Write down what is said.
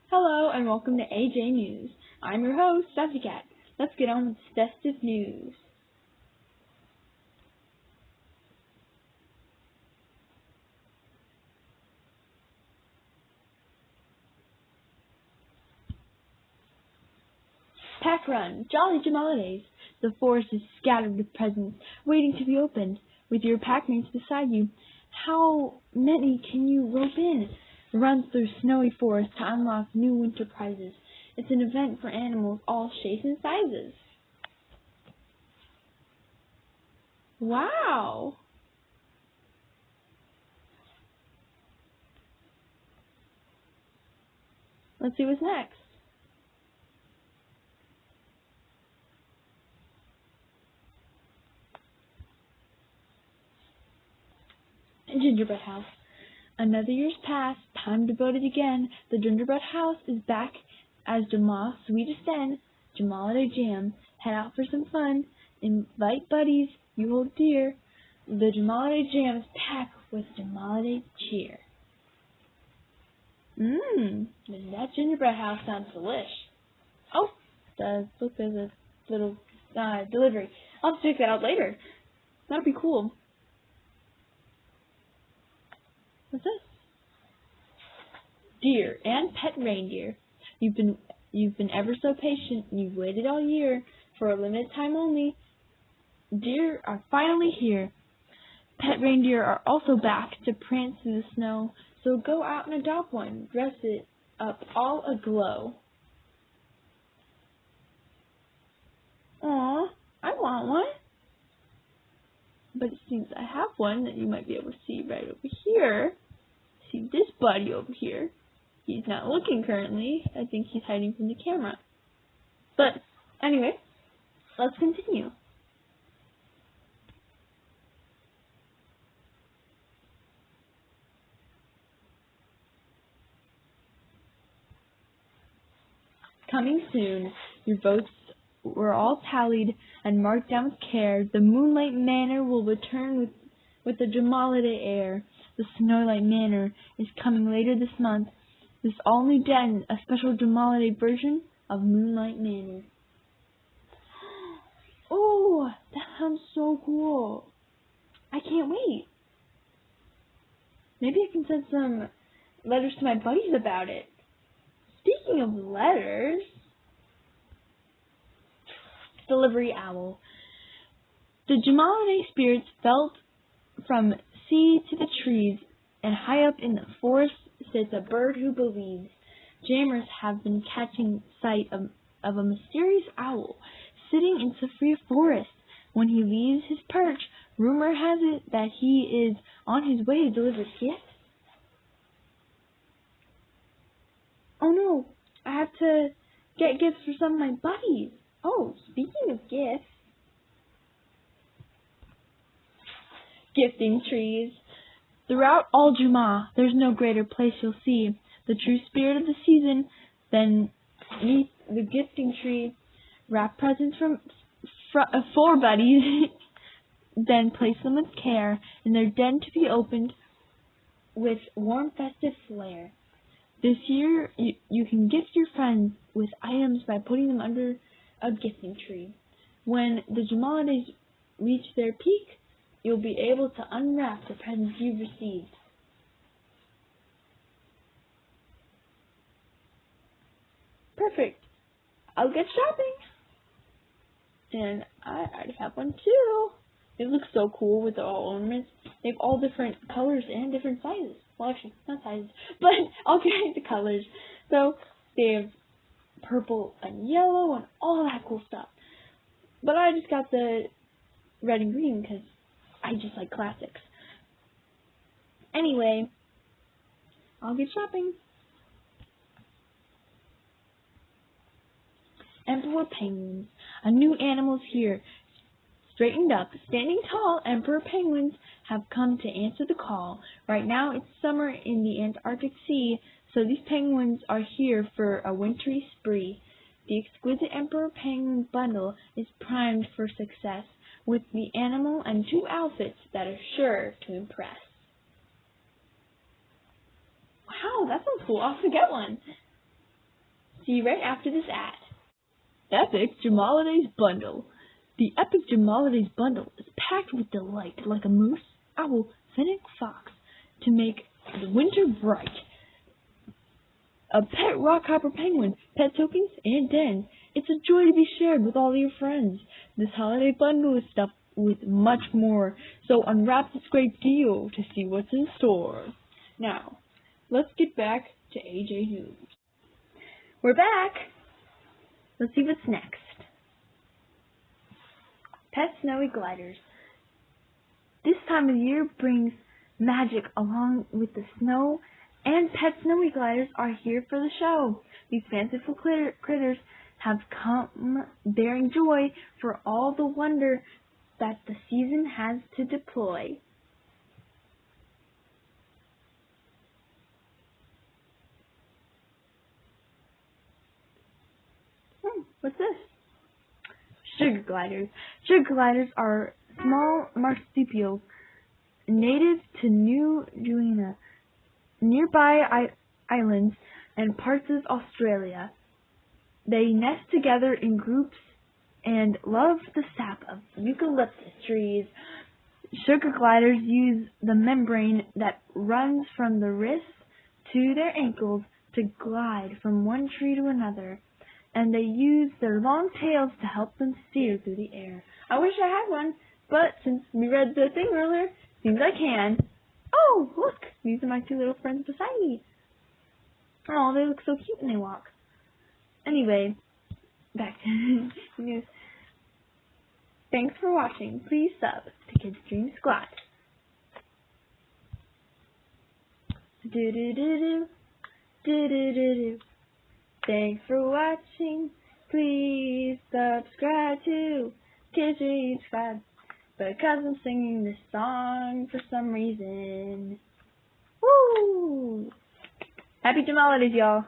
Hello and welcome to AJ News. I'm your host, Sassy Cat. Let's get on with festive news. Pack Run, Jolly Jamaalidays. The forest is scattered with presents, waiting to be opened. With your packmates beside you, how many can you rope in? Run through snowy forests to unlock new winter prizes. It's an event for animals all shapes and sizes. Wow! Let's see what's next. Gingerbread House. Another year's passed, time to build it again. The gingerbread house is back as Jamal's sweetest den. Jamaaliday Jam. Head out for some fun. Invite buddies you hold dear. The Jamaaliday Jam is packed with Jamaaliday cheer. That gingerbread house sounds delish. Oh, look, there's a little delivery. I'll have to check that out later. That'll be cool. What's this? Dear and pet reindeer, you've been ever so patient. You've waited all year for a limited time only. Deer are finally here. Pet reindeer are also back to prance through the snow. So go out and adopt one. Dress it up all aglow. Aw, I want one. But it seems I have one that you might be able to see right over here. See this buddy over here. He's not looking currently. I think he's hiding from the camera. But anyway, let's continue. Coming soon, your votes were all tallied and marked down with care. The Moonlight Manor will return with the Jamaaliday air. The Snowlight Manor is coming later this month. This all-new den, a special Jamaaliday version of Moonlight Manor. Oh, that sounds so cool. I can't wait. Maybe I can send some letters to my buddies about it. Speaking of letters, Delivery Owl. The Jamaaliday spirits felt from sea to the trees, and high up in the forest sits a bird who believes. Jammers have been catching sight of a mysterious owl sitting in Sophia Forest. When he leaves his perch, rumor has it that he is on his way to deliver gifts. Oh no, I have to get gifts for some of my buddies. Oh, speaking of gifts, gifting trees. Throughout all Juma, there's no greater place you'll see the true spirit of the season than beneath the gifting tree. Wrap presents for buddies, then place them with care in their den to be opened with warm festive flair. This year, you can gift your friends with items by putting them under a gifting tree. When the Jamaalidays reach their peak, you'll be able to unwrap the presents you've received. Perfect. I'll get shopping. And I already have one too. It looks so cool with all ornaments. They have all different colors and different sizes. Well, actually, not sizes, but all kinds of colors. So they have purple and yellow and all that cool stuff. But I just got the red and green because I just like classics. Anyway, I'll get shopping. Emperor penguins. A new animal's here. Straightened up, standing tall, Emperor penguins have come to answer the call. Right now it's summer in the Antarctic Sea, so these penguins are here for a wintry spree. The exquisite Emperor penguin bundle is primed for success. with the animal and 2 outfits that are sure to impress. Wow, that sounds cool. I'll have to get one. See you right after this ad. Epic Jamaalidays Bundle. The Epic Jamaalidays Bundle is packed with delight like a moose, owl, fennec, fox to make the winter bright. A pet rockhopper penguin, pet tokens, and dens. It's a joy to be shared with all your friends. This holiday bundle is stuffed with much more, so unwrap this great deal to see what's in store. Now, let's get back to AJ News. We're back! Let's see what's next. Pet snowy gliders. This time of year brings magic along with the snow, and pet snowy gliders are here for the show. These fanciful critters have come bearing joy for all the wonder that the season has to deploy. What's this? Sugar gliders. Sugar gliders are small marsupials native to New Guinea, nearby islands, and parts of Australia. They nest together in groups and love the sap of eucalyptus trees. Sugar gliders use the membrane that runs from the wrists to their ankles to glide from one tree to another, and they use their long tails to help them steer through the air. I wish I had one, but since we read the thing earlier, seems I can. Oh, look! These are my 2 little friends beside me. Oh, they look so cute when they walk. Anyway, back to the news. Thanks for watching. Please sub to Kids Dream Squad. Do-do-do-do. Do-do-do-do. Thanks for watching. Please subscribe to Kids Dream Squad. Because I'm singing this song for some reason. Woo! Happy Jamaalidays, y'all.